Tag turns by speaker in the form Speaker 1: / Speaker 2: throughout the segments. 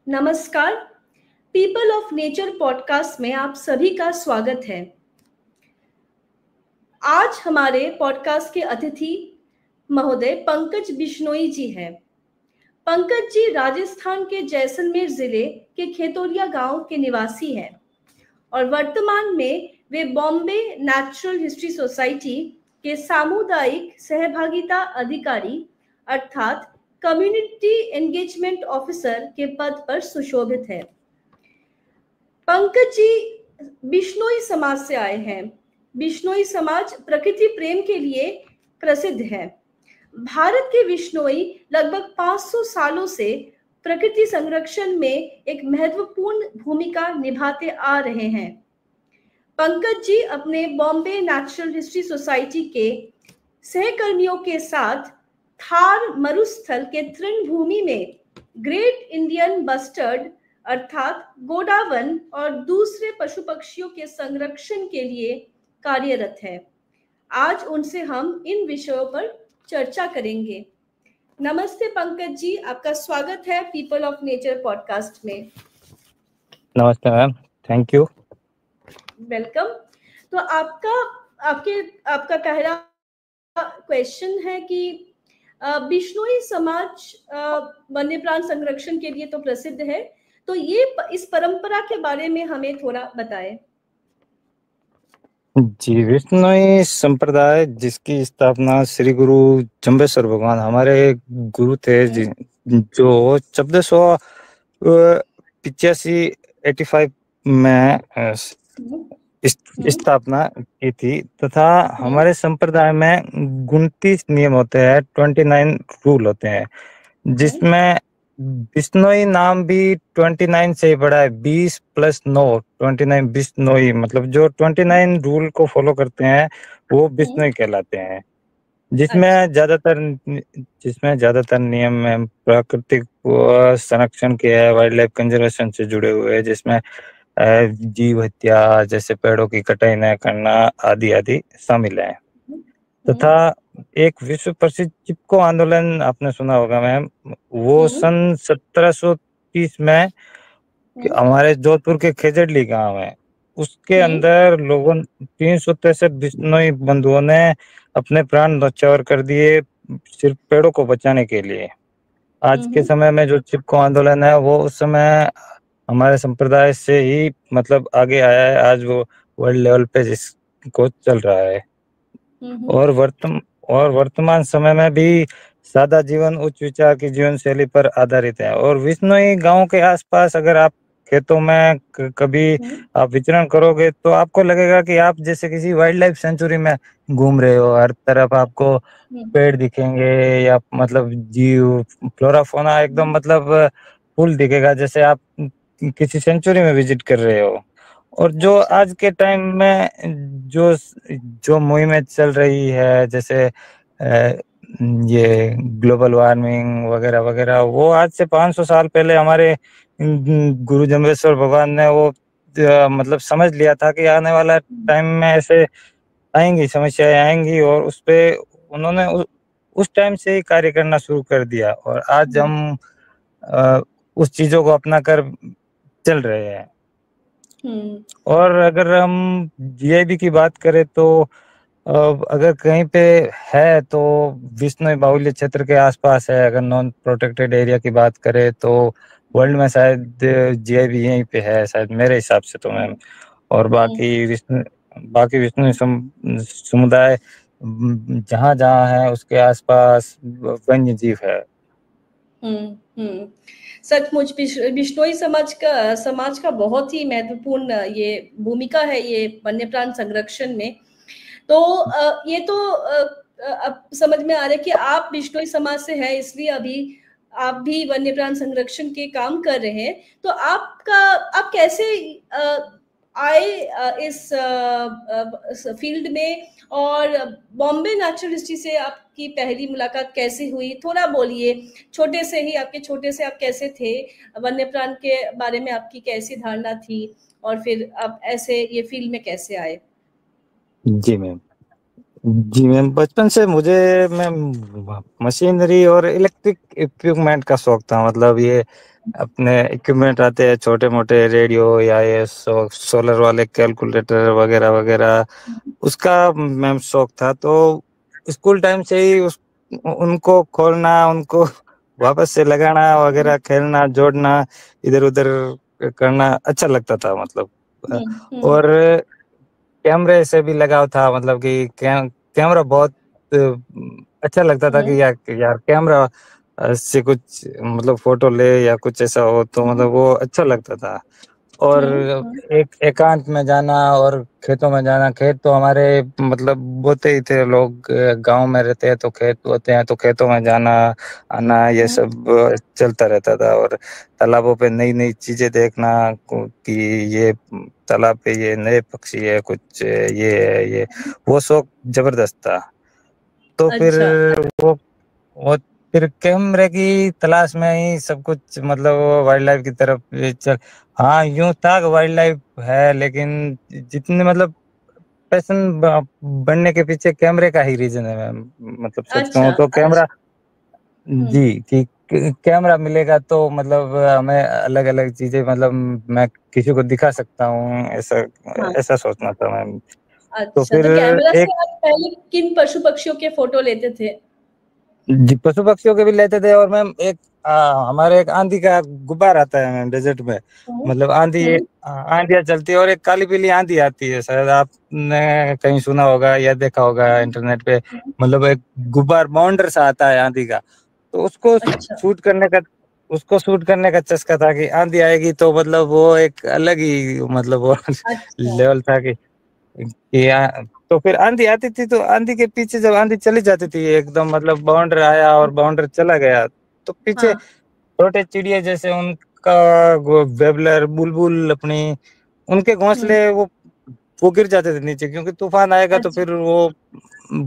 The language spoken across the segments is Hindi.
Speaker 1: नमस्कार। पीपल ऑफ नेचर पॉडकास्ट में आप सभी का स्वागत है। आज हमारे पॉडकास्ट के अतिथि महोदय पंकज बिश्नोई जी हैं। पंकज जी राजस्थान के जैसलमेर जिले के खेतोरिया गांव के निवासी हैं और वर्तमान में वे बॉम्बे नेचुरल हिस्ट्री सोसाइटी के सामुदायिक सहभागिता अधिकारी अर्थात कम्युनिटी एंगेजमेंट ऑफिसर के पद पर सुशोभित है। पंकज जी बिश्नोई समाज से आए हैं। बिश्नोई समाज प्रकृति प्रेम के लिए प्रसिद्ध है। भारत के बिश्नोई लगभग 500 सालों से प्रकृति संरक्षण में एक महत्वपूर्ण भूमिका निभाते आ रहे हैं। पंकज जी अपने बॉम्बे नेचुरल हिस्ट्री सोसाइटी के सहकर्मियों के साथ थार मरुस्थल के तृणभूमि में ग्रेट इंडियन बस्टर्ड अर्थात गोडावन और दूसरे पशु पक्षियों के संरक्षण के लिए कार्यरत है। आज उनसे हम इन विषयों पर चर्चा करेंगे। नमस्ते पंकज जी, आपका स्वागत है पीपल ऑफ नेचर पॉडकास्ट में।
Speaker 2: नमस्ते मैम, थैंक यू।
Speaker 1: वेलकम। तो आपका पहला क्वेश्चन है कि बिश्नोई समाज वन्य प्राण संरक्षण के लिए तो प्रसिद्ध है, तो ये इस परंपरा के बारे में हमें थोड़ा बताएं।
Speaker 2: जी, विश्नोई संप्रदाय जिसकी स्थापना श्री गुरु जम्बेश्वर भगवान हमारे गुरु थे जो 1485 में स्थापना की थी तथा हमारे संप्रदाय में 29 नियम होते हैं, 29 रूल होते हैं, जिसमें बिश्नोई नाम भी 29 से ही बड़ा है। 20 + 9 29 बिश्नोई, मतलब जो 29 रूल को फॉलो करते हैं वो बिश्नोई कहलाते हैं। जिसमें ज्यादातर नियम में प्राकृतिक संरक्षण के है, वाइल्ड लाइफ कंजर्वेशन से जुड़े हुए हैं, जिसमें जीव हत्या जैसे पेड़ों की कटाई न करना आदि आदि शामिल है। तथा एक विश्व प्रसिद्ध चिपको आंदोलन आपने सुना होगा मैम, वो सन 1730 में हमारे जोधपुर के खेजड़ली गांव है, उसके अंदर लोगों 363 बिश्नोई बंधुओं ने अपने प्राण न्यौछावर कर दिए सिर्फ पेड़ों को बचाने के लिए। आज के समय में जो चिपको आंदोलन है वो उस समय हमारे संप्रदाय से ही मतलब आगे आया है। आज वो वर्ल्ड लेवल पे जिसको चल रहा है और वर्तमान समय में भी सादा जीवन उच्च विचार की जीवन शैली पर आधारित है। और बिश्नोई गांव के आसपास अगर आप खेतों में कभी आप विचरण करोगे तो आपको लगेगा कि आप जैसे किसी वाइल्ड लाइफ सेंचुरी में घूम रहे हो। हर तरफ आपको पेड़ दिखेंगे या मतलब जीव फ्लोरा फोना एकदम मतलब फुल दिखेगा, जैसे आप किसी सेंचुरी में विजिट कर रहे हो। और जो आज के टाइम में जो मुहिमें चल रही है, जैसे ये ग्लोबल वार्मिंग वगैरह वगैरह, वो आज से 500 साल पहले हमारे गुरु जम्बेश्वर भगवान ने वो मतलब समझ लिया था कि आने वाला टाइम में ऐसे आएंगी समस्याएं आएंगी, और उस पे उन्होंने उस टाइम से ही कार्य करना शुरू कर दिया। और आज हम उस चीजों को अपना कर चल रहे हैं। और अगर हम जीआईबी की बात करें तो अगर कहीं पे है तो बिश्नोई बाहुल्य क्षेत्र के आसपास है। अगर नॉन प्रोटेक्टेड एरिया की बात करें तो वर्ल्ड में शायद जीआईबी यहीं पे है शायद, मेरे हिसाब से तो मैम। और बाकी बिश्नोई समुदाय जहाँ जहाँ है उसके आसपास वन्य जीव है।
Speaker 1: सचमुच बिश्नोई समाज का बहुत ही महत्वपूर्ण ये भूमिका है ये वन्य प्राण संरक्षण में। तो ये तो अब समझ में आ रहा है कि आप बिश्नोई समाज से हैं, इसलिए अभी आप भी वन्य प्राण संरक्षण के काम कर रहे हैं। तो आप कैसे आए इस फील्ड में, और बॉम्बे नेचुरल हिस्ट्री से आपकी पहली मुलाकात कैसे हुई? थोड़ा बोलिए। छोटे से आप कैसे थे, वन्य प्राण के बारे में आपकी कैसी धारणा थी, और फिर आप ऐसे ये फील्ड में कैसे आए?
Speaker 2: जी मैम, जी मैम, बचपन से मुझे मैम मशीनरी और इलेक्ट्रिक इक्विपमेंट का शौक था। मतलब ये अपने इक्विपमेंट आते हैं छोटे मोटे, रेडियो या ये सोलर वाले कैलकुलेटर वगैरह वगैरह, उसका मैम शौक था। तो स्कूल टाइम से ही उस उनको खोलना, उनको वापस से लगाना वगैरह, खेलना, जोड़ना, इधर उधर करना अच्छा लगता था। मतलब
Speaker 1: हम्म।
Speaker 2: और कैमरे से भी लगाव था। मतलब कि कैमरा बहुत अच्छा लगता था कि यार यार कैमरा से कुछ मतलब फोटो ले या कुछ ऐसा हो तो मतलब वो अच्छा लगता था। और
Speaker 1: हम्म।
Speaker 2: एक एकांत में जाना और खेतों में जाना। खेत तो हमारे मतलब बोते ही थे लोग, गांव में रहते हैं तो खेत होते हैं, तो खेतों में जाना आना ये सब चलता रहता था। और तालाबों पे नई नई चीजें देखना कि ये तालाब पे ये नए पक्षी है, कुछ ये है, ये वो शौक जबरदस्त था। तो फिर
Speaker 1: अच्छा।
Speaker 2: वो वो फिर कैमरे की तलाश में ही सब कुछ मतलब वाइल्ड लाइफ की तरफ चल। हाँ यूं था कि वाइल्ड लाइफ है, लेकिन जितने मतलब पैशन बनने के पीछे कैमरे का ही रीजन है मैम। मतलब सच
Speaker 1: अच्छा।
Speaker 2: कहूँ तो कैमरा,
Speaker 1: अच्छा। हम्म।
Speaker 2: जी, कि कैमरा मिलेगा तो मतलब हमें अलग अलग चीजें, मतलब मैं किसी को दिखा सकता हूँ, ऐसा
Speaker 1: हाँ।
Speaker 2: ऐसा सोचना था मैम। तो
Speaker 1: अच्छा,
Speaker 2: फिर
Speaker 1: तो कैमरा
Speaker 2: एक,
Speaker 1: से आप पहले किन पशु पक्षियों के फोटो लेते थे?
Speaker 2: जी पशु पक्षियों के भी लेते थे। और मैम एक हमारे एक आंधी का गुब्बार आता है मैम डेजर्ट में।
Speaker 1: हम्म।
Speaker 2: मतलब आंधी,
Speaker 1: हम्म।
Speaker 2: आंधियां चलती है और एक काली पीली आंधी आती है, शायद आपने कहीं सुना होगा या देखा होगा इंटरनेट पे।
Speaker 1: हम्म।
Speaker 2: मतलब एक गुब्बार बाउंडर सा आता है आंधी का, तो
Speaker 1: अच्छा।
Speaker 2: उसको शूट करने का चस्का था कि आंधी आएगी तो मतलब वो एक अलग ही मतलब वो
Speaker 1: अच्छा।
Speaker 2: लेवल था कि तो फिर आंधी आती थी तो आंधी के पीछे जब आंधी चली जाती थी एकदम, मतलब बाउंडर आया और बाउंडर चला गया, तो पीछे
Speaker 1: हाँ।
Speaker 2: छोटे चिड़िया जैसे उनका वेबलर बुलबुल अपनी, उनके
Speaker 1: हम्म।
Speaker 2: घोंसले वो गिर जाते थे नीचे, क्योंकि तूफान आएगा तो
Speaker 1: अच्छा।
Speaker 2: फिर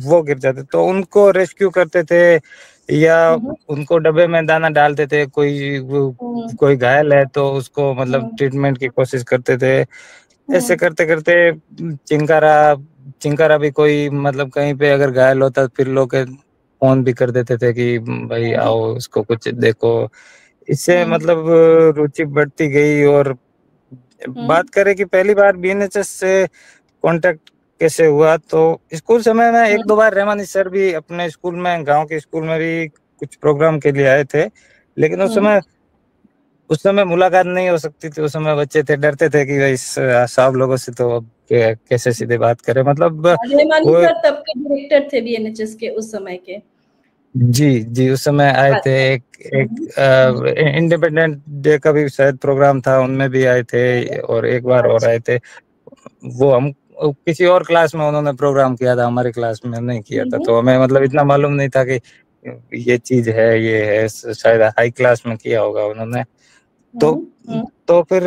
Speaker 2: वो गिर जाते, तो उनको रेस्क्यू करते थे या
Speaker 1: हम्म।
Speaker 2: उनको डब्बे में दाना डालते थे।
Speaker 1: हम्म।
Speaker 2: कोई घायल है तो उसको मतलब
Speaker 1: हम्म।
Speaker 2: ट्रीटमेंट की कोशिश करते थे। ऐसे
Speaker 1: हम्म।
Speaker 2: करते करते चिंकारा चिंकारा भी कोई मतलब कहीं पे अगर घायल होता फिर लोग फोन भी कर देते थे कि भाई
Speaker 1: हम्म।
Speaker 2: आओ इसको कुछ देखो। इससे
Speaker 1: हम्म।
Speaker 2: मतलब रुचि बढ़ती गई। और
Speaker 1: हम्म।
Speaker 2: बात करें कि पहली बार बीएनएचएस से कांटेक्ट कैसे हुआ, तो स्कूल समय में एक
Speaker 1: हम्म।
Speaker 2: दो बार रहमानी सर भी अपने स्कूल में, गांव के स्कूल में भी कुछ प्रोग्राम के लिए आए थे। लेकिन
Speaker 1: हम्म।
Speaker 2: उस समय मुलाकात नहीं हो सकती थी। उस समय बच्चे थे, डरते थे कि भाई साहब लोगों से तो अब कैसे सीधे बात करें, मतलब
Speaker 1: रहमानी
Speaker 2: वो।
Speaker 1: सर तब के डायरेक्टर थे बीएनएचएस के उस समय के।
Speaker 2: जी जी, उस समय आए थे।
Speaker 1: अच्छा।
Speaker 2: एक
Speaker 1: हम्म। हम्म।
Speaker 2: इंडिपेंडेंट डे का भी शायद प्रोग्राम था, उनमें भी आए थे।
Speaker 1: हम्म।
Speaker 2: और एक बार और
Speaker 1: अच्छा।
Speaker 2: आए थे। वो हम किसी और क्लास में उन्होंने प्रोग्राम किया था, हमारी क्लास में नहीं किया था,
Speaker 1: हम्म।
Speaker 2: तो हमें मतलब इतना मालूम नहीं था कि ये चीज है, ये है। शायद हाई क्लास में किया होगा उन्होंने। तो
Speaker 1: हम्म। हम्म।
Speaker 2: तो फिर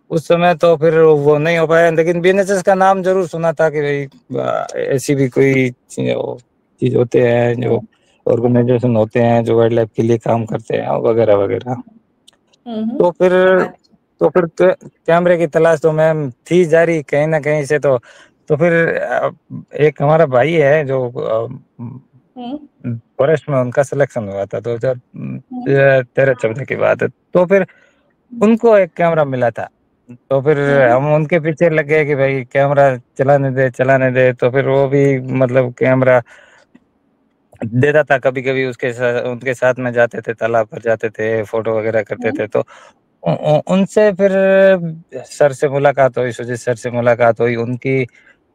Speaker 2: उस समय तो फिर वो नहीं हो पाया, लेकिन बीएनएसएस का नाम जरूर सुना था कि भाई ऐसी भी कोई चीज होते हैं जो ऑर्गेनाइजेशन होते हैं जो वाइल्ड लाइफ के लिए काम करते हैं वगैरह वगैरह।
Speaker 1: हम्म।
Speaker 2: तो फिर
Speaker 1: अच्छा।
Speaker 2: कैमरे की तलाश तो मैम थी जारी कहीं ना कहीं से। तो फिर एक हमारा भाई है जो
Speaker 1: हम्म।
Speaker 2: फॉरेस्ट में उनका सिलेक्शन हुआ था 2013
Speaker 1: हम्म।
Speaker 2: 14 की बात है। तो फिर उनको एक कैमरा मिला था। तो फिर
Speaker 1: हम्म।
Speaker 2: हम उनके पीछे लग गए कि भाई कैमरा चलाने दे चलाने दे। तो फिर वो भी मतलब कैमरा देता था कभी कभी, उनके साथ में जाते थे, तालाब पर जाते थे, फोटो वगैरह करते
Speaker 1: हम्म।
Speaker 2: थे। तो उनसे फिर सर से मुलाकात हुई, सुजीत सर से मुलाकात हुई उनकी।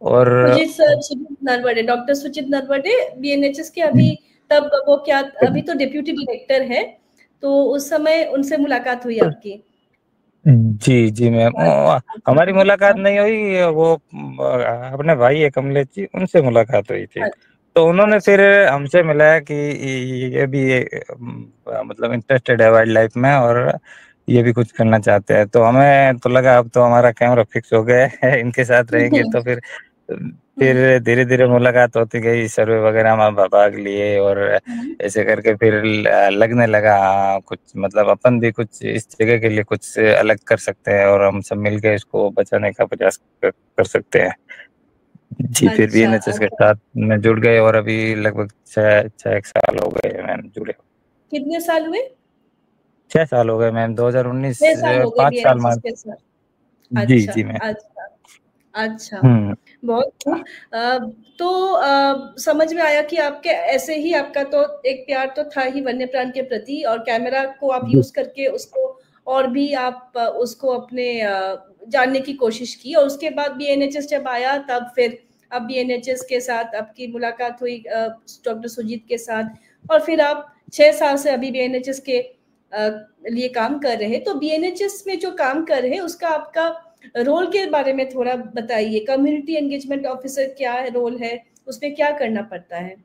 Speaker 2: और
Speaker 1: सुजीत नरवडे, डॉक्टर सुजीत नरवडे बीएनएचएस के अभी, तब वो क्या, अभी तो डिप्यूटी डायरेक्टर है, तो उस समय उनसे मुलाकात हुई आपकी?
Speaker 2: जी जी मैम, हमारी मुलाकात
Speaker 1: अच्छा।
Speaker 2: नहीं हुई। वो अपने भाई है कमलेश जी, उनसे मुलाकात हुई थी। तो उन्होंने
Speaker 1: अच्छा।
Speaker 2: फिर हमसे मिलाया कि ये भी मतलब इंटरेस्टेड है वाइल्ड लाइफ में और ये भी कुछ करना चाहते हैं। तो हमें तो लगा अब तो हमारा कैमरा फिक्स हो गया है, इनके साथ रहेंगे। तो फिर धीरे धीरे मुलाकात होती गई, सर्वे वगैरह में भाग लिए और ऐसे करके फिर लगने लगा हाँ, कुछ मतलब अपन भी कुछ इस जगह के लिए कुछ अलग कर सकते हैं और हम सब मिलके इसको बचाने का प्रयास कर सकते हैं। जी, फिर
Speaker 1: अच्छा
Speaker 2: बीएनएचएस के
Speaker 1: अच्छा।
Speaker 2: साथ मैं जुड़ गए और अभी लगभग 6 एक साल हो गए मैम जुड़े।
Speaker 1: कितने साल हुए?
Speaker 2: 6 साल हो गए मैम, 2019
Speaker 1: 6 साल हो गए
Speaker 2: 5 साल
Speaker 1: बीएनएचएस
Speaker 2: में।
Speaker 1: के साथ।
Speaker 2: जी,
Speaker 1: अच्छा
Speaker 2: जी मैम।
Speaker 1: अच्छा अच्छा।
Speaker 2: हुँ।
Speaker 1: बहुत खूब। तो समझ में आया कि आपके ऐसे ही आपका तो एक प्यार तो था ही वन्य प्राण के प्रति, और कैमरा को आप
Speaker 2: जी,
Speaker 1: यूज करके उसको और भी आप उसको अपने जानने की कोशिश की, और उसके बाद बीएनएचएस जब आया तब फिर अब बीएनएचएस के साथ आपकी मुलाकात हुई डॉक्टर सुजीत के साथ, और फिर आप 6 साल से अभी बीएनएचएस के लिए काम कर रहे हैं। तो बीएनएचएस में जो काम कर रहे हैं उसका आपका रोल के बारे में थोड़ा बताइए। कम्युनिटी एंगेजमेंट ऑफिसर क्या रोल है, उसमें क्या करना पड़ता है?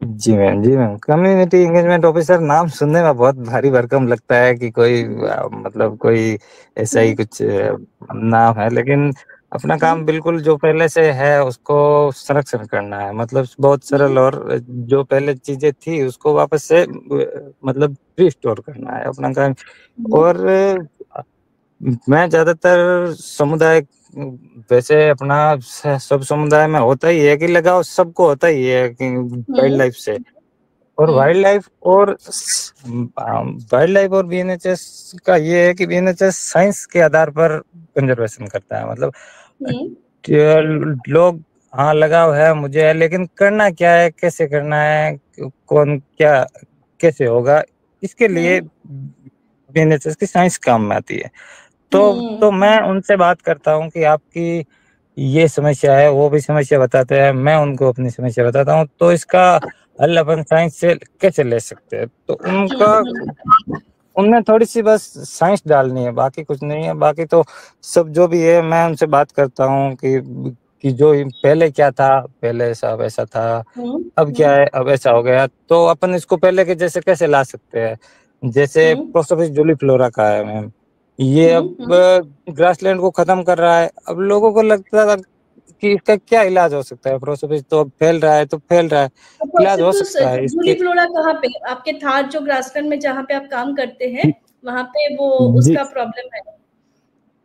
Speaker 2: जी मैम, जी मैम। कम्युनिटी एंगेजमेंट ऑफिसर नाम सुनने में बहुत भारी भरकम लगता है कि कोई
Speaker 1: हम्म
Speaker 2: मतलब कोई ऐसा ही
Speaker 1: हम्म
Speaker 2: कुछ नाम है, लेकिन अपना
Speaker 1: हम्म
Speaker 2: काम बिल्कुल जो पहले से है उसको संरक्षण करना है। मतलब बहुत सरल,
Speaker 1: हम्म
Speaker 2: और जो पहले चीज़ें थी उसको वापस से मतलब रिस्टोर करना है अपना काम।
Speaker 1: हम्म
Speaker 2: और मैं ज़्यादातर समुदाय, वैसे अपना सब समुदाय में होता ही है कि लगाव सबको होता ही है कि वाइल्ड
Speaker 1: हम्म
Speaker 2: लाइफ से। और
Speaker 1: हम्म
Speaker 2: वाइल्ड लाइफ और बीएनएचएस का ये है कि बीएनएचएस साइंस के आधार पर कंजर्वेशन करता है। मतलब
Speaker 1: हम्म
Speaker 2: लोग, हाँ लगाव है मुझे है, लेकिन करना क्या है, कैसे करना है, कौन क्या कैसे होगा, इसके लिए
Speaker 1: हम्म
Speaker 2: बीएनएचएस की साइंस काम में आती है। तो
Speaker 1: हम्म
Speaker 2: मैं उनसे बात करता हूँ कि आपकी ये समस्या है, वो भी समस्या बताते हैं, मैं उनको अपनी समस्या बताता हूँ, तो इसका हल अपन साइंस से कैसे ले सकते हैं। तो उनका उनमें थोड़ी-सी बस साइंस डालनी है, बाकी कुछ नहीं है। बाकी तो सब जो भी है मैं उनसे बात करता हूँ कि जो पहले क्या था, पहले ऐसा वैसा था,
Speaker 1: हम्म
Speaker 2: अब क्या
Speaker 1: हम्म
Speaker 2: है, अब ऐसा हो गया, तो अपन इसको पहले के जैसे कैसे ला सकते हैं। जैसे
Speaker 1: हम्म
Speaker 2: प्रोसोपिस जूलीफ्लोरा का है मैम, ये अब
Speaker 1: हम्म।
Speaker 2: ग्रासलैंड को खत्म कर रहा है। अब लोगों को लगता था कि इसका क्या इलाज हो सकता है, प्रोसोपिस तो अब फैल रहा है तो फैल रहा है, इलाज हो
Speaker 1: प्रोसिपिस
Speaker 2: सकता है
Speaker 1: जूली
Speaker 2: इसके।
Speaker 1: फ्लोरा कहाँ पे आपके थार जो ग्रासलैंड में जहाँ पे आप काम करते हैं, वहां पे वो
Speaker 2: जी,
Speaker 1: उसका प्रॉब्लम है?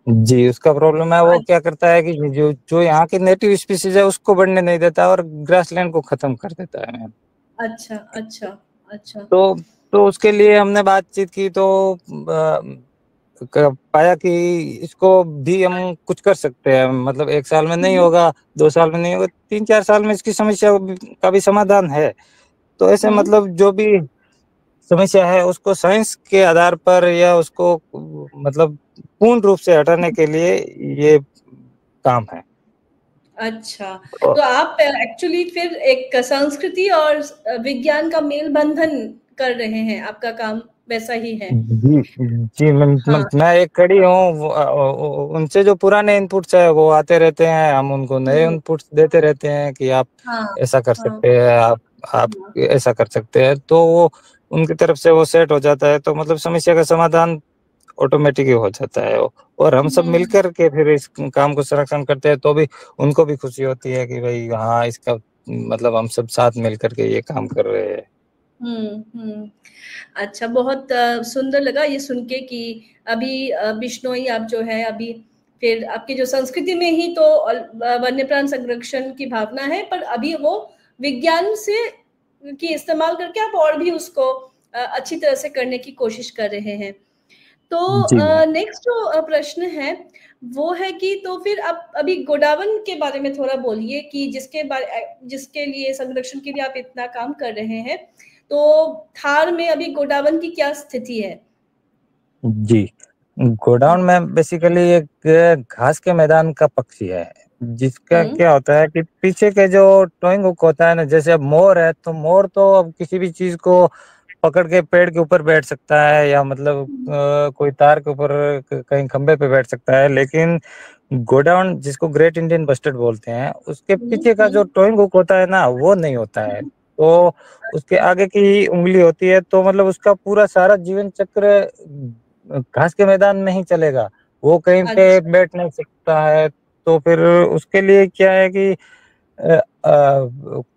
Speaker 2: जी, उसका प्रॉब्लम है, वो
Speaker 1: अच्छा
Speaker 2: क्या करता है कि जो जो यहाँ की नेटिव स्पीशीज़ है उसको बढ़ने नहीं देता और ग्रासलैंड को खत्म कर देता है मैम।
Speaker 1: अच्छा अच्छा अच्छा।
Speaker 2: तो तो उसके लिए हमने बातचीत की, तो पाया कि इसको भी हम कुछ कर सकते हैं। मतलब 1 साल में नहीं
Speaker 1: हम्म
Speaker 2: होगा, 2 साल में नहीं होगा, 3-4 साल में इसकी समस्या का भी समाधान है। तो ऐसे
Speaker 1: हम्म।
Speaker 2: मतलब जो भी समस्या है उसको साइंस के आधार पर, या उसको मतलब पूर्ण रूप से हटाने के लिए ये काम है।
Speaker 1: अच्छा,
Speaker 2: अ,
Speaker 1: तो आप एक्चुअली फिर एक संस्कृति और विज्ञान का मेल बंधन कर रहे हैं, आपका काम वैसा ही है।
Speaker 2: जी, जी,
Speaker 1: हाँ
Speaker 2: मैं एक कड़ी हूँ, उनसे जो पुराने इनपुट्स है वो आते रहते हैं, हम उनको नए
Speaker 1: हम्म
Speaker 2: इनपुट्स देते रहते हैं कि आप
Speaker 1: हाँ
Speaker 2: ऐसा कर
Speaker 1: हाँ
Speaker 2: सकते हैं, आप
Speaker 1: हाँ।
Speaker 2: ऐसा कर सकते हैं, तो वो उनकी तरफ से वो सेट हो जाता है, तो मतलब समस्या का समाधान ऑटोमेटिक ही हो जाता है। और हम सब
Speaker 1: हम्म
Speaker 2: मिलकर के फिर इस काम को संरक्षण करते हैं, तो भी उनको भी खुशी होती है कि भाई हाँ, इसका मतलब हम सब साथ मिल कर के ये काम कर रहे हैं।
Speaker 1: हम्म। अच्छा, बहुत सुंदर लगा ये सुन के कि अभी बिश्नोई आप जो है अभी फिर आपकी जो संस्कृति में ही तो वन्य प्राण संरक्षण की भावना है, पर अभी वो विज्ञान से की इस्तेमाल करके आप और भी उसको अच्छी तरह से करने की कोशिश कर रहे हैं। तो
Speaker 2: जी मैम।
Speaker 1: नेक्स्ट जो प्रश्न है वो है कि तो फिर आप अभी गोडावन के बारे में थोड़ा बोलिए कि जिसके लिए संरक्षण के लिए आप इतना काम कर रहे हैं। तो थार में अभी गोडावन की क्या स्थिति है?
Speaker 2: जी, गोडाउन
Speaker 1: हम्म
Speaker 2: में बेसिकली एक घास के मैदान का पक्षी है, जिसका
Speaker 1: हम्म
Speaker 2: क्या होता है कि पीछे के जो टोइंग हुक होता है ना, जैसे अब मोर है, तो मोर तो अब किसी भी चीज़ को पकड़ के पेड़ के ऊपर बैठ सकता है, या मतलब कोई तार के ऊपर कहीं खंबे पे बैठ सकता है, लेकिन गोडाउन जिसको ग्रेट इंडियन बस्टर्ड बोलते हैं, उसके पीछे का जो
Speaker 1: हम्म।
Speaker 2: टोइंग हुक होता है ना, वो नहीं होता है। तो उसके आगे की ही उँगली होती है, तो मतलब उसका पूरा सारा जीवन चक्र घास के मैदान में ही चलेगा, वो कहीं पे
Speaker 1: अच्छा
Speaker 2: बैठ नहीं सकता है। तो फिर उसके लिए क्या है कि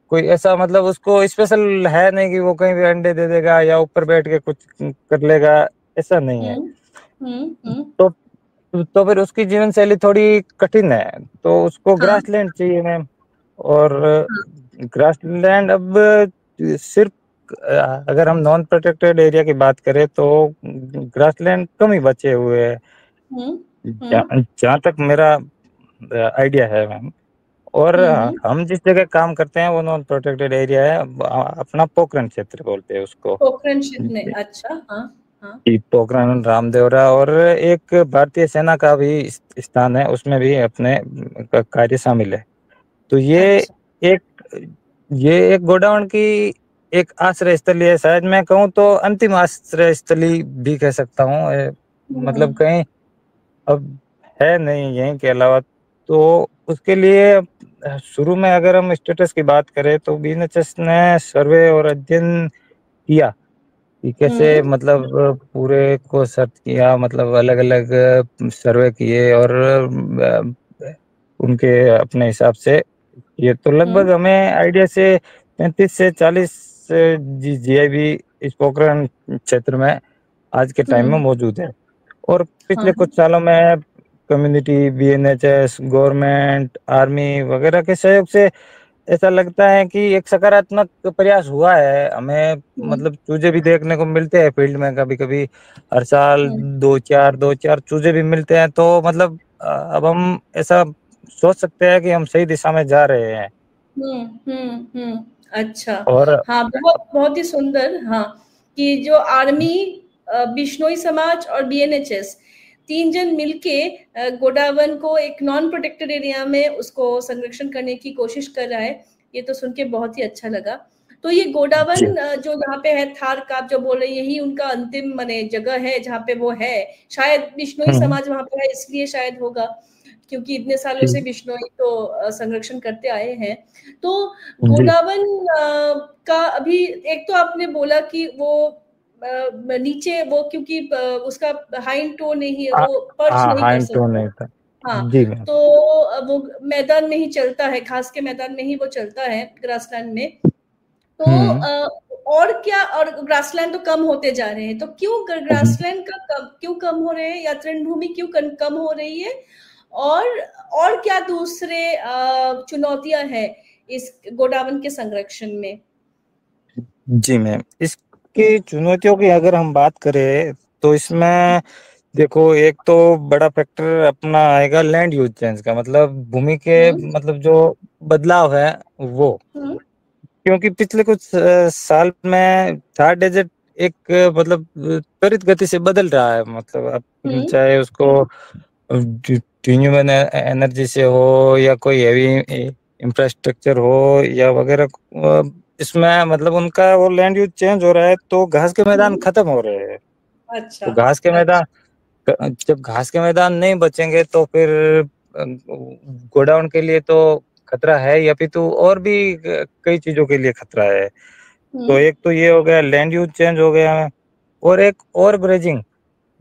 Speaker 2: कोई ऐसा मतलब उसको स्पेशल है नहीं कि वो कहीं भी अंडे दे देगा या ऊपर बैठ के कुछ कर लेगा, ऐसा नहीं है।
Speaker 1: हम्म हम्म।
Speaker 2: तो फिर उसकी जीवन शैली थोड़ी कठिन है, तो उसको
Speaker 1: हाँ
Speaker 2: ग्रासलैंड चाहिए मैम। और ग्रासलैंड अब सिर्फ अगर हम नॉन प्रोटेक्टेड एरिया की बात करें तो ग्रासलैंड कम ही बचे हुए हैं,
Speaker 1: हम्म हम्म
Speaker 2: जहाँ तक मेरा आइडिया है मैम। और
Speaker 1: हम्म।
Speaker 2: हम जिस जगह काम करते हैं वो नॉन प्रोटेक्टेड एरिया है, अपना पोखरण क्षेत्र बोलते हैं उसको।
Speaker 1: पोखरण क्षेत्र में, अच्छा, हाँ हाँ।
Speaker 2: कि पोखरण रामदेवरा और एक भारतीय सेना का भी स्थान है, उसमें भी अपने कार्य शामिल है। तो
Speaker 1: अच्छा।
Speaker 2: एक ये एक गोडाउन की एक आश्रय स्थली है, शायद मैं कहूँ तो अंतिम आश्रय स्थली भी कह सकता हूँ। मतलब
Speaker 1: हम्म
Speaker 2: कहीं अब है नहीं यहीं के अलावा। तो उसके लिए शुरू में अगर हम स्टेटस की बात करें तो बीएनएचएस ने सर्वे और अध्ययन किया कि कैसे,
Speaker 1: हम्म
Speaker 2: मतलब पूरे को सर्च किया, मतलब अलग अलग सर्वे किए और उनके अपने हिसाब से ये तो लगभग
Speaker 1: हम्म
Speaker 2: हमें आइडिया से 35 से 40 GIB इस पोखरण क्षेत्र में आज के टाइम में
Speaker 1: हम्म।
Speaker 2: मौजूद है। और
Speaker 1: हाँ
Speaker 2: पिछले कुछ सालों में कम्युनिटी, बीएनएचएस, गवर्नमेंट, आर्मी वगैरह के सहयोग से ऐसा लगता है कि एक सकारात्मक प्रयास हुआ है हमें।
Speaker 1: हम्म
Speaker 2: मतलब चूजे भी देखने को मिलते हैं फील्ड में कभी कभी, हर साल
Speaker 1: हम्म
Speaker 2: दो चार चूजे भी मिलते हैं। तो मतलब अब हम ऐसा सोच सकते हैं कि हम सही दिशा में जा रहे हैं।
Speaker 1: अच्छा।
Speaker 2: और
Speaker 1: हाँ, बहुत बहुत ही सुंदर। हाँ, कि जो आर्मी, बिश्नोई समाज और बीएनएचएस, तीन जन मिलके गोडावन को एक नॉन प्रोटेक्टेड एरिया में उसको संरक्षण करने की कोशिश कर रहा है। ये तो सुन के बहुत ही अच्छा लगा। तो ये
Speaker 2: जी।
Speaker 1: गोडावन जो यहाँ पे है, थार का आप जो बोल रहे हैं, यही उनका अंतिम माने जगह है जहाँ पे वो है। शायद बिश्नोई
Speaker 2: हम्म।
Speaker 1: समाज वहाँ पे है, इसलिए शायद होगा, क्योंकि इतने सालों
Speaker 2: जी
Speaker 1: से बिश्नोई तो संरक्षण करते आए हैं। तो
Speaker 2: जी।
Speaker 1: गोडावन का अभी, एक तो आपने बोला कि वो नीचे वो, क्योंकि उसका हाइंड टो नहीं है, वो पर्च
Speaker 2: हाँ,
Speaker 1: नहीं कर
Speaker 2: हाइन टोन
Speaker 1: सकता।
Speaker 2: नहीं था।
Speaker 1: हाँ,
Speaker 2: जी मैम।
Speaker 1: तो वो मैदान में ही चलता है, घास के मैदान में ही वो चलता है ग्रासलैंड में। तो
Speaker 2: हम्म।
Speaker 1: और क्या, और ग्रासलैंड तो कम होते जा रहे हैं, तो क्यों ग्रासलैंड का क्यों कम हो रहे हैं, या तृणभूमि क्यों कम हो रही है, और और क्या दूसरे चुनौतियां हैं इस गोडावन के संरक्षण में?
Speaker 2: जी मैम, इसकी
Speaker 1: हम्म
Speaker 2: चुनौतियों की अगर हम बात करें तो इसमें देखो, एक तो बड़ा फैक्टर अपना आएगा लैंड यूज चेंज का, मतलब भूमि के
Speaker 1: हम्म
Speaker 2: मतलब जो बदलाव है वो।
Speaker 1: हम्म
Speaker 2: क्योंकि पिछले कुछ साल में थार डेजर्ट एक मतलब त्वरित गति से बदल रहा है। मतलब आप
Speaker 1: हम्म
Speaker 2: चाहे उसको रिन्यूएबल एनर्जी से हो या कोई हेवी इंफ्रास्ट्रक्चर हो या वगैरह, इसमें मतलब उनका वो लैंड यूज चेंज हो रहा है तो घास के मैदान
Speaker 1: हम्म।
Speaker 2: खत्म हो रहे हैं।
Speaker 1: अच्छा
Speaker 2: तो घास के मैदान,
Speaker 1: अच्छा।
Speaker 2: जब घास के मैदान नहीं बचेंगे तो फिर गोडाउन के लिए तो खतरा है, या फिर तो और भी कई चीजों के लिए खतरा है। तो
Speaker 1: हम्म
Speaker 2: एक तो ये हो गया, लैंड यूज चेंज हो गया है। और एक और ब्रेजिंग,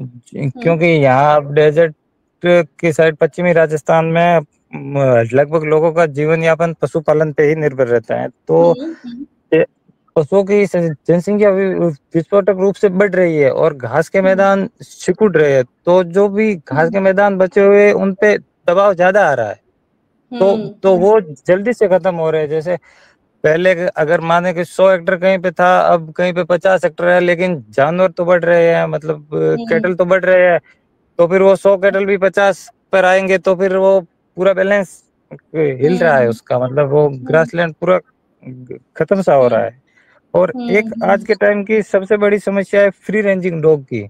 Speaker 1: हम्म
Speaker 2: क्योंकि यहाँ आप डेजर्ट की साइड पश्चिमी राजस्थान में लगभग लोगों का जीवन यापन पशुपालन पे ही निर्भर रहता है। तो
Speaker 1: हम्म
Speaker 2: ये पशुओं की जनसंख्या विस्फोटक रूप से बढ़ रही है और घास के
Speaker 1: हम्म
Speaker 2: मैदान सिकुड़ रहे हैं। तो जो भी घास के
Speaker 1: हम्म
Speaker 2: मैदान बचे हुए उन पे दबाव ज्यादा आ रहा है। तो
Speaker 1: हम्म
Speaker 2: वो जल्दी से खत्म हो रहे हैं। जैसे पहले अगर माने कि 100 हेक्टर कहीं पे था, अब कहीं पे 50 हेक्टर है, लेकिन जानवर तो बढ़ रहे हैं, मतलब
Speaker 1: हम्म
Speaker 2: कैटल तो बढ़ रहे हैं। तो फिर वो 100 कैटल भी 50 पर आएंगे तो फिर वो पूरा बैलेंस हिल रहा है
Speaker 1: हम्म
Speaker 2: उसका, मतलब वो
Speaker 1: हम्म
Speaker 2: ग्रासलैंड पूरा खत्म सा हो रहा
Speaker 1: हम्म
Speaker 2: है। और एक आज
Speaker 1: हम्म।
Speaker 2: के टाइम की सबसे बड़ी समस्या है फ्री रेंजिंग डॉग की।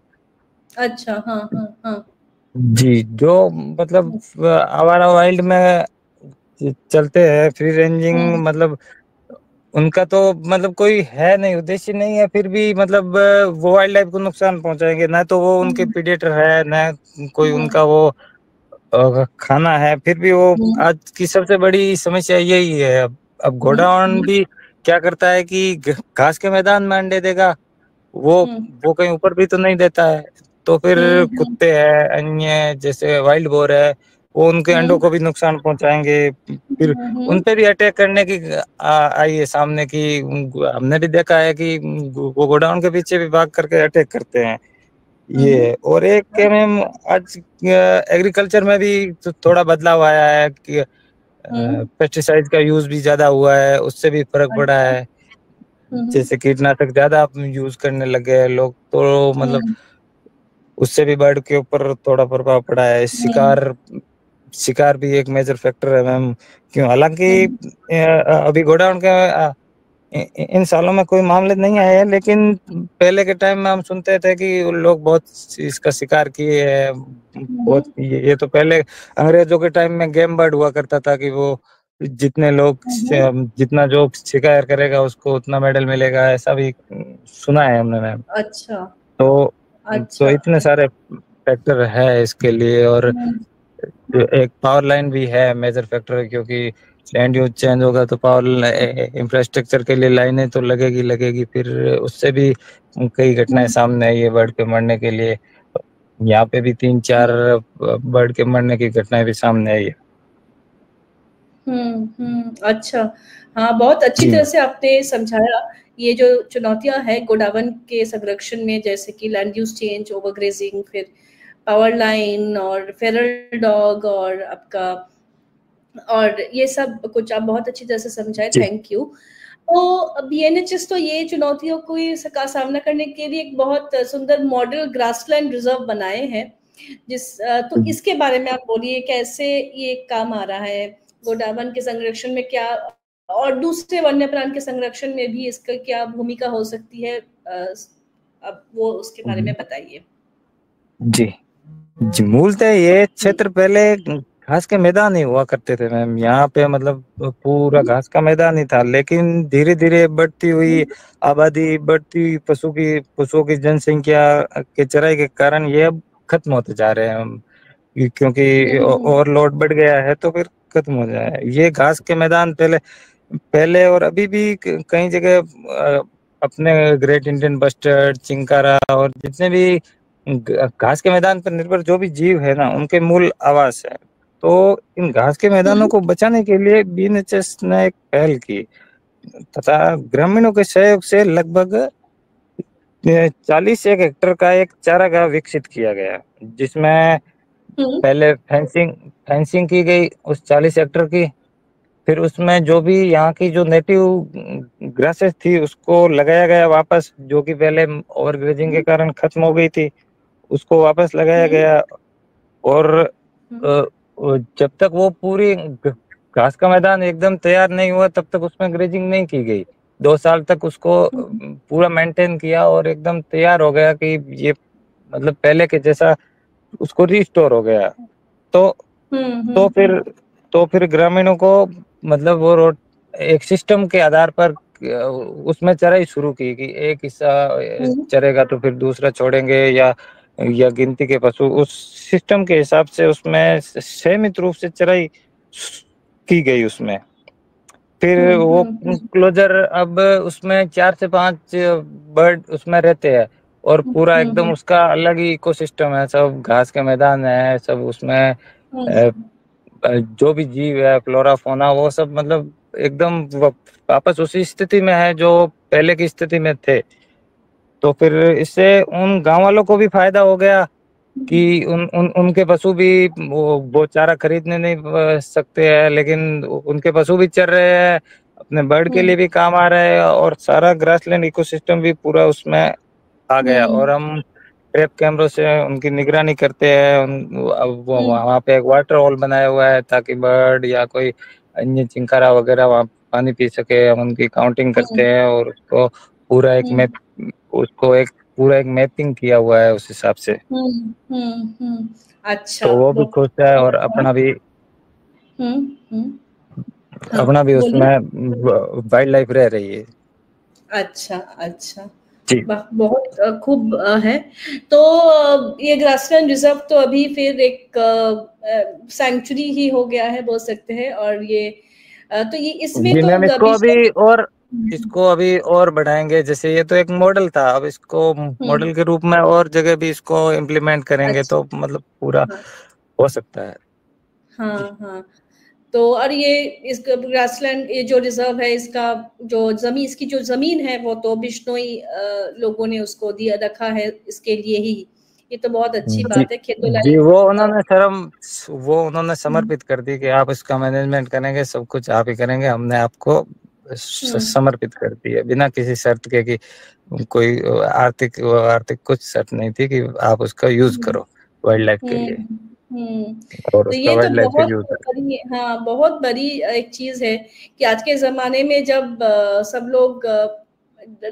Speaker 1: अच्छा, हाँ हाँ हाँ।
Speaker 2: जी, जो मतलब आवारा वाइल्ड में चलते हैं फ्री रेंजिंग,
Speaker 1: हम्म
Speaker 2: मतलब उनका तो मतलब कोई है नहीं, उद्देश्य नहीं है, फिर भी मतलब वो वाइल्ड लाइफ को नुकसान पहुंचाएंगे ना। तो वो उनके
Speaker 1: हम्म
Speaker 2: प्रीडेटर है ना, कोई
Speaker 1: हम्म
Speaker 2: उनका वो खाना है। फिर भी वो
Speaker 1: हम्म
Speaker 2: आज की सबसे बड़ी समस्या यही है। अब घोड़ावंश
Speaker 1: हम्म
Speaker 2: भी क्या करता है कि घास के मैदान में अंडे देगा, वो
Speaker 1: हम्म
Speaker 2: वो कहीं ऊपर भी तो नहीं देता है। तो फिर
Speaker 1: हम्म
Speaker 2: कुत्ते हैं अन्य जैसे वाइल्ड बोर है, वो उनके अंडों
Speaker 1: हम्म
Speaker 2: को भी नुकसान पहुंचाएंगे। फिर उन पे भी अटैक करने की आई है सामने की। हमने भी देखा है कि वो गोडाउन के पीछे भी भाग करके अटैक करते हैं। ये है। और एक के मैम आज एग्रीकल्चर में भी तो थोड़ा बदलाव आया है कि पेस्टिसाइड का यूज भी ज्यादा हुआ है, उससे भी फर्क पड़ा
Speaker 1: अच्छा।
Speaker 2: है। जैसे कीटनाशक ज्यादा यूज करने लगे हैं लोग, तो मतलब उससे भी बर्ड के ऊपर थोड़ा प्रभाव पड़ा है। शिकार शिकार भी एक मेजर फैक्टर है मैम। क्यों, हालांकि अभी गोडाउन का इन सालों में कोई मामले नहीं आए हैं, लेकिन पहले के टाइम में हम सुनते थे कि उन लोग बहुत इसका शिकार किए हैं। बहुत ये तो पहले अंग्रेजों के टाइम में गेम बर्ड हुआ करता था कि वो जितने लोग जितना जो शिकार करेगा उसको उतना मेडल मिलेगा, ऐसा भी सुना है हमने मैम।
Speaker 1: अच्छा
Speaker 2: तो
Speaker 1: अच्छा।
Speaker 2: इतने सारे फैक्टर है इसके लिए। और एक पावर लाइन भी है मेजर फैक्टर, क्योंकि लैंड यूज चेंज होगा तो पावर इंफ्रास्ट्रक्चर के लिए लाइनें तो लगेगी। फिर उससे भी कई घटनाएं सामने आई है बर्ड के मरने के लिए। यहाँ पे भी 3-4 बर्ड के मरने की घटनाएं भी सामने आई है।
Speaker 1: अच्छा। हाँ, बहुत अच्छी
Speaker 2: जी
Speaker 1: तरह से आपने समझाया ये जो चुनौतियां हैं गोडावन के संरक्षण में, जैसे कि लैंड यूज चेंज, ओवरग्रेजिंग, फिर पावर लाइन और फेरल डॉग और आपका, और ये सब कुछ आप बहुत अच्छी तरह से समझाए,
Speaker 2: जी
Speaker 1: थैंक यू। तो बीएनएचएस तो ये चुनौतियों को का सामना करने के लिए एक बहुत सुंदर मॉडल ग्रासलैंड रिजर्व बनाए हैं, तो इसके बारे में आप बोलिए कैसे ये काम आ रहा है गोडावन के संरक्षण में, क्या और दूसरे वन्य प्राण के संरक्षण में भी इसका क्या भूमिका हो सकती है, अब वो उसके बारे में बताइए।
Speaker 2: जी जी मूलतः ये क्षेत्र पहले घास के मैदान ही हुआ करते थे मैम। यहाँ पे मतलब पूरा घास का मैदान ही था, लेकिन धीरे धीरे बढ़ती हुई आबादी, बढ़ती हुई पशुओं की जनसंख्या के चराई के कारण ये अब खत्म होते जा रहे हैं हम, क्योंकि ओवरलोड बढ़ गया है तो फिर खत्म हो जाए। ये घास के मैदान पहले पहले और अभी भी कई जगह अपने ग्रेट इंडियन बस्टर्ड, चिंकारा और जितने भी घास के मैदान पर निर्भर जो भी जीव है ना, उनके मूल आवास है। तो इन घास के मैदानों को बचाने के लिए बीएनएचएस ने एक पहल की तथा ग्रामीणों के सहयोग से लगभग 40 हेक्टेयर का एक चारागाह विकसित किया गया, जिसमें पहले फेंसिंग की गई उस 40 हेक्टेयर की। फिर उसमें जो भी यहाँ की जो नेटिव ग्रासेस थी उसको लगाया गया वापस, जो कि पहले ओवरग्रेजिंग के कारण खत्म हो गई थी, उसको वापस लगाया गया। और जब तक वो पूरी घास का मैदान एकदम तैयार नहीं हुआ तब तक उसमें ग्रेजिंग नहीं की गई। 2 साल तक उसको पूरा मेंटेन किया और एकदम तैयार हो गया कि ये मतलब पहले के जैसा उसको रिस्टोर हो गया। तो तो फिर तो फिर ग्रामीणों को मतलब वो रोड एक सिस्टम के आधार पर उसमें चराई शुरू की कि एक हिस्सा चरेगा तो फिर दूसरा छोड़ेंगे, या गिनती के पशु उस सिस्टम के हिसाब से उसमें सीमित रूप से चराई की गई उसमें। फिर वो क्लोजर, अब उसमें 4 से 5 बर्ड उसमें रहते हैं और पूरा एकदम उसका अलग ही इकोसिस्टम है। सब घास के मैदान है, सब उसमें जो भी जीव है, फ्लोरा फोना, वो सब मतलब एकदम वापस उसी स्थिति में है जो पहले की स्थिति में थे। तो फिर इससे उन गांव वालों को भी फायदा हो गया कि उनके पशु भी वो चारा खरीदने नहीं सकते हैं, लेकिन उनके पशु भी चर रहे हैं, अपने बर्ड के लिए भी काम आ रहे हैं, और सारा ग्रासलैंड इकोसिस्टम भी पूरा उसमें आ गया। और हम ट्रैप कैमरों से उनकी निगरानी करते हैं। वो वहाँ पे एक वाटर होल बनाया हुआ है ताकि बर्ड या कोई अन्य चिंकारा वगैरह वहाँ पानी पी सके। हम उनकी काउंटिंग करते हैं और उसको पूरा एक मैपिंग किया हुआ है उस हिसाब से।
Speaker 1: अच्छा,
Speaker 2: तो वो भी खुश है और अपना भी
Speaker 1: हाँ बोलिए।
Speaker 2: उसमें वाइल्ड लाइफ रह रही है।
Speaker 1: अच्छा अच्छा,
Speaker 2: जी
Speaker 1: बहुत खूब है। तो ये ग्रासलैंड रिजर्व तो अभी फिर एक सैंक्चुरी ही हो गया है बोल सकते हैं, और ये तो ये इसमें
Speaker 2: जी
Speaker 1: तो
Speaker 2: मैम, इसको अभी और बढ़ाएंगे। जैसे ये तो एक मॉडल था, अब इसको मॉडल के रूप में और जगह भी इसको इम्प्लीमेंट करेंगे
Speaker 1: अच्छा,
Speaker 2: तो मतलब पूरा
Speaker 1: हाँ
Speaker 2: हो सकता है।
Speaker 1: हाँ हाँ। तो और ये इस ग्रासलैंड ये जो रिजर्व है, इसका जो इसकी जो जमीन है वो तो बिश्नोई लोगों ने उसको दिया रखा है इसके लिए ही, ये तो बहुत अच्छी
Speaker 2: जी
Speaker 1: बात है।
Speaker 2: जी,
Speaker 1: खेतोलाई
Speaker 2: वो उन्होंने समर्पित कर दी कि आप इसका मैनेजमेंट करेंगे, सब कुछ आप ही करेंगे, हमने आपको समर्पित कर दिया बिना किसी शर्त के कि कोई आर्थिक कुछ शर्त नहीं थी कि आप उसका यूज करो वाइल्ड लाइफ के लिए
Speaker 1: हम्म।
Speaker 2: और
Speaker 1: तो
Speaker 2: उसका
Speaker 1: ये तो
Speaker 2: वाइल्ड लाइफ पे
Speaker 1: बहुत
Speaker 2: यूज करें।
Speaker 1: बड़ी, हाँ बहुत बड़ी एक चीज है कि आज के जमाने में जब सब लोग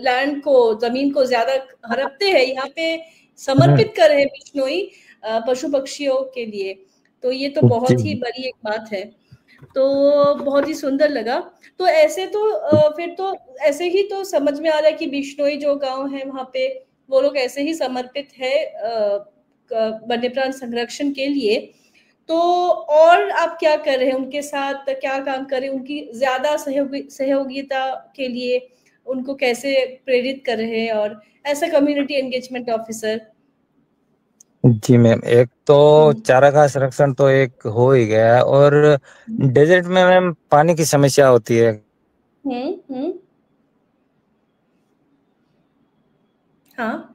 Speaker 1: लैंड को, जमीन को ज्यादा हड़पते हैं, यहाँ पे समर्पित कर रहे हैं बिश्नोई पशु पक्षियों के लिए, तो ये तो
Speaker 2: जी
Speaker 1: बहुत ही बड़ी एक बात है। तो बहुत ही सुंदर लगा। तो ऐसे तो फिर तो ऐसे ही तो समझ में आ रहा है कि बिश्नोई जो गांव है वहां पे वो लोग ऐसे ही समर्पित है वन्य प्राण संरक्षण के लिए। तो और आप क्या कर रहे हैं उनके साथ, क्या काम कर रहे हैं उनकी ज्यादा सहयोगिता के लिए, उनको कैसे प्रेरित कर रहे हैं, और ऐसा कम्युनिटी एंगेजमेंट ऑफिसर?
Speaker 2: जी मैम, एक तो चारागाह संरक्षण तो एक हो ही गया है और डेजर्ट में मैम पानी की समस्या होती है।
Speaker 1: हम्म। हाँ।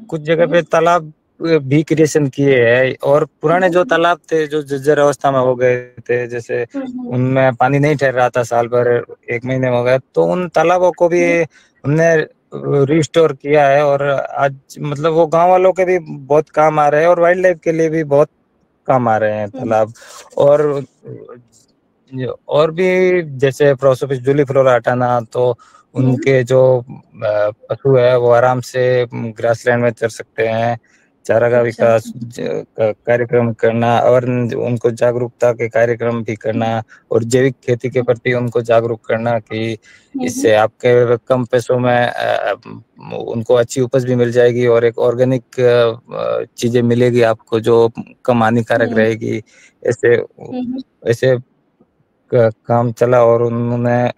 Speaker 2: कुछ जगह
Speaker 1: हम्म
Speaker 2: पे तालाब भी क्रिएशन किए हैं और पुराने जो तालाब थे जो जर्जर अवस्था में हो गए थे, जैसे उनमें पानी नहीं ठहर रहा था साल भर, एक महीने हो गए, तो उन तालाबों को भी हमने रिस्टोर किया है और आज मतलब वो गांव वालों के भी बहुत काम आ रहे हैं और वाइल्ड लाइफ के लिए भी बहुत काम आ रहे हैं तालाब। और भी जैसे प्रोसोपिस जूलीफ्लोरा हटाना, तो उनके जो पशु है वो आराम से ग्रासलैंड में चर सकते हैं। चारागाह
Speaker 1: अच्छा।
Speaker 2: विकास कार्यक्रम करना और उनको जागरूकता के कार्यक्रम भी करना और जैविक खेती के प्रति उनको जागरूक करना कि इससे आपके कम पैसों में उनको अच्छी उपज भी मिल जाएगी और एक ऑर्गेनिक चीजें मिलेगी आपको जो कम हानिकारक रहेगी। ऐसे ऐसे काम चला और उन्होंने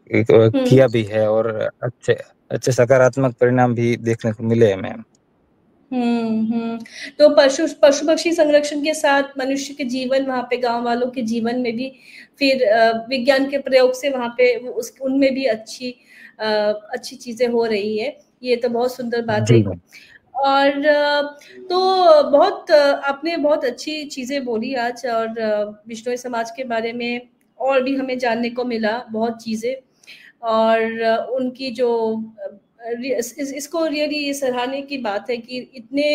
Speaker 2: किया भी है और अच्छे अच्छे सकारात्मक परिणाम भी देखने को मिले हैं मैम।
Speaker 1: तो पशु पशु पक्षी संरक्षण के साथ मनुष्य के जीवन, वहां पे गांव वालों के जीवन में भी फिर विज्ञान के प्रयोग से वहां पे उस उनमें भी अच्छी चीजें हो रही है। ये तो बहुत सुंदर बात है।
Speaker 2: जी
Speaker 1: और तो बहुत आपने बहुत अच्छी चीजें बोली आज, और बिश्नोई समाज के बारे में और भी हमें जानने को मिला बहुत चीजें। और उनकी जो इसको रियली सराहने की बात है कि इतने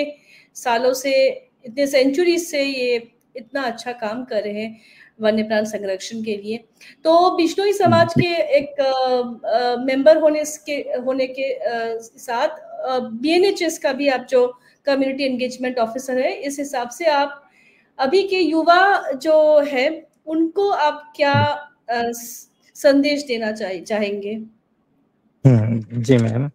Speaker 1: सालों से, इतने सेंचुरी से ये इतना अच्छा काम कर रहे हैं वन्य प्राण संरक्षण के लिए। तो बिश्नोई समाज के एक मेंबर होने के साथ बीएनएचएस का भी आप जो कम्युनिटी एंगेजमेंट ऑफिसर है, इस हिसाब से आप अभी के युवा जो है उनको आप क्या संदेश देना चाहेंगे?
Speaker 2: जी मैम,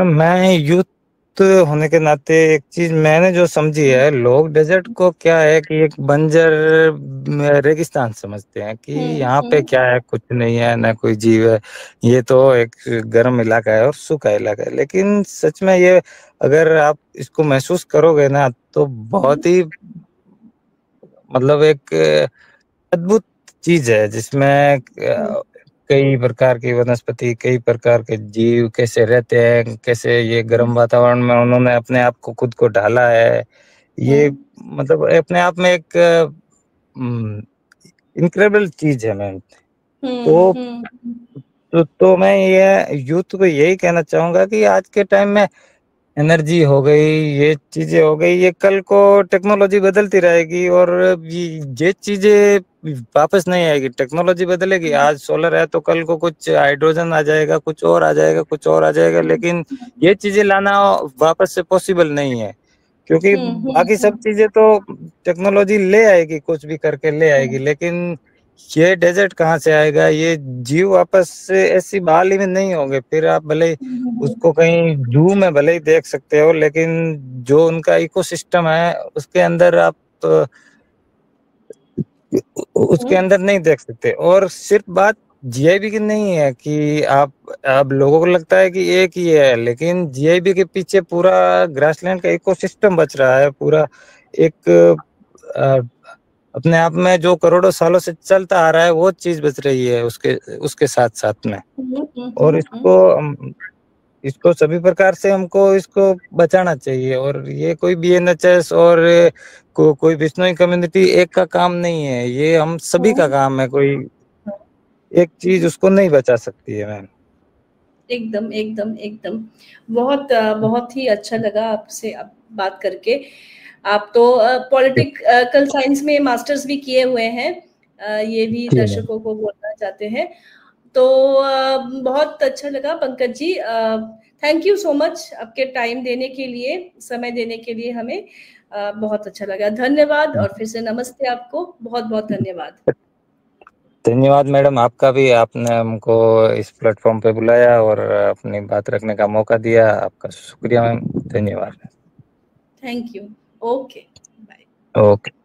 Speaker 2: मैं यूथ होने के नाते एक चीज मैंने जो समझी है, लोग डेजर्ट को क्या है कि एक बंजर रेगिस्तान समझते हैं कि यहाँ पे क्या है, कुछ नहीं है, ना कोई जीव है, ये तो एक गर्म इलाका है और सूखा इलाका है। लेकिन सच में ये अगर आप इसको महसूस करोगे ना तो बहुत ही मतलब एक अद्भुत चीज है जिसमें कई प्रकार की वनस्पति, कई प्रकार के जीव कैसे रहते हैं, कैसे ये गर्म वातावरण में उन्होंने अपने आप को खुद को ढाला है। ये मतलब अपने आप में एक इनक्रेडिबल चीज है मैम। तो मैं ये यूथ को यही कहना चाहूंगा कि आज के टाइम में एनर्जी हो गई, ये चीजें हो गई, ये कल को टेक्नोलॉजी बदलती रहेगी और ये चीजें वापस नहीं आएगी। टेक्नोलॉजी बदलेगी, आज सोलर है तो कल को कुछ हाइड्रोजन आ जाएगा, कुछ और आ जाएगा, कुछ और आ जाएगा, लेकिन ये चीजें लाना वापस से पॉसिबल नहीं है क्योंकि बाकी सब चीजें तो टेक्नोलॉजी ले आएगी, कुछ भी करके ले आएगी, लेकिन ये डेजर्ट कहाँ से आएगा? ये जीव वापस से ऐसी बहाल ही में नहीं होंगे। फिर आप भले ही उसको कहीं जू में भले ही देख सकते हो, लेकिन जो उनका इकोसिस्टम है उसके अंदर आप उसके अंदर नहीं देख सकते। और सिर्फ बात जीआईबी की नहीं है कि आप लोगों को लगता है कि एक ही है, लेकिन जीआईबी के पीछे पूरा ग्रासलैंड का इकोसिस्टम बच रहा है, पूरा एक अपने आप में जो करोड़ों सालों से चलता आ रहा है वो चीज बच रही है उसके साथ साथ में। और इसको सभी प्रकार से हमको इसको बचाना चाहिए। और ये कोई BNHS और कोई बिश्नोई कम्युनिटी एक का काम नहीं है, ये हम सभी का काम है। कोई एक चीज उसको नहीं बचा सकती है मैम।
Speaker 1: एकदम एकदम एकदम बहुत बहुत ही अच्छा लगा आपसे बात करके। आप तो पॉलिटिकल साइंस में मास्टर्स भी किए हुए हैं, ये भी दर्शकों को बोलना चाहते हैं। तो बहुत अच्छा लगा Pankaj ji, thank you so much आपके टाइम देने के लिए, समय देने के लिए हमें, बहुत अच्छा लगा, धन्यवाद। और फिर से नमस्ते आपको, बहुत बहुत धन्यवाद।
Speaker 2: धन्यवाद मैडम आपका भी, आपने हमको इस प्लेटफॉर्म पे बुलाया और अपनी बात रखने का मौका दिया, आपका शुक्रिया मैम, धन्यवाद।
Speaker 1: Thank you. Okay, bye.
Speaker 2: Okay.